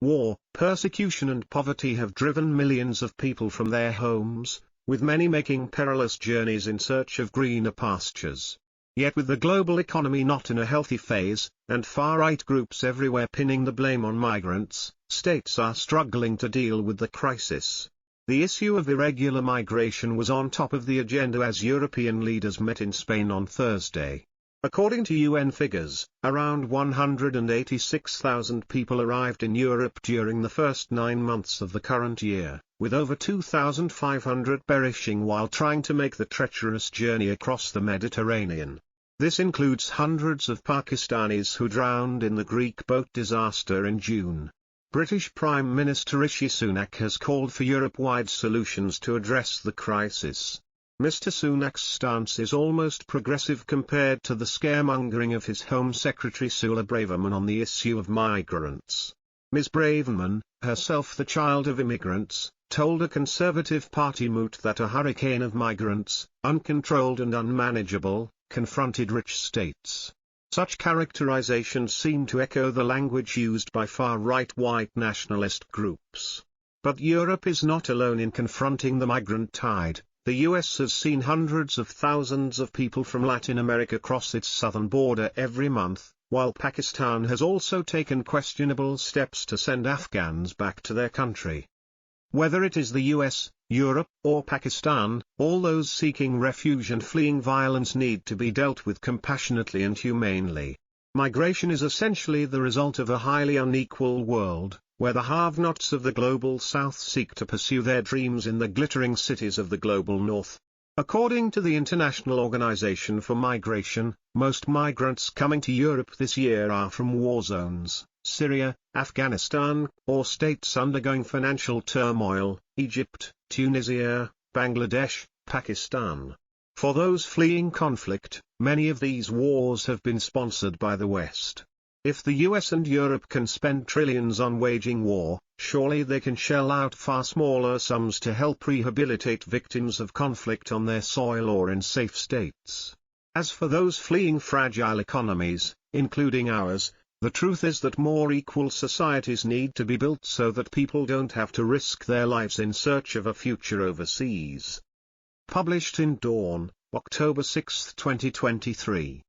War, persecution and poverty have driven millions of people from their homes, with many making perilous journeys in search of greener pastures. Yet with the global economy not in a healthy phase, and far-right groups everywhere pinning the blame on migrants, states are struggling to deal with the crisis. The issue of irregular migration was on top of the agenda as European leaders met in Spain on Thursday. According to UN figures, around 186,000 people arrived in Europe during the first 9 months of the current year, with over 2,500 perishing while trying to make the treacherous journey across the Mediterranean. This includes hundreds of Pakistanis who drowned in the Greek boat disaster in June. British Prime Minister Rishi Sunak has called for Europe-wide solutions to address the crisis. Mr. Sunak's stance is almost progressive compared to the scaremongering of his Home Secretary Suella Braverman on the issue of migrants. Ms. Braverman, herself the child of immigrants, told a Conservative Party moot that a hurricane of migrants, uncontrolled and unmanageable, confronted rich states. Such characterizations seem to echo the language used by far-right white nationalist groups. But Europe is not alone in confronting the migrant tide. The US has seen hundreds of thousands of people from Latin America cross its southern border every month, while Pakistan has also taken questionable steps to send Afghans back to their country. Whether it is the US, Europe, or Pakistan, all those seeking refuge and fleeing violence need to be dealt with compassionately and humanely. Migration is essentially the result of a highly unequal world, where the have-nots of the global south seek to pursue their dreams in the glittering cities of the global north. According to the International Organization for Migration, most migrants coming to Europe this year are from war zones, Syria, Afghanistan, or states undergoing financial turmoil, Egypt, Tunisia, Bangladesh, Pakistan. For those fleeing conflict, many of these wars have been sponsored by the West. If the US and Europe can spend trillions on waging war, surely they can shell out far smaller sums to help rehabilitate victims of conflict on their soil or in safe states. As for those fleeing fragile economies, including ours, the truth is that more equal societies need to be built so that people don't have to risk their lives in search of a future overseas. Published in Dawn, October 6, 2023.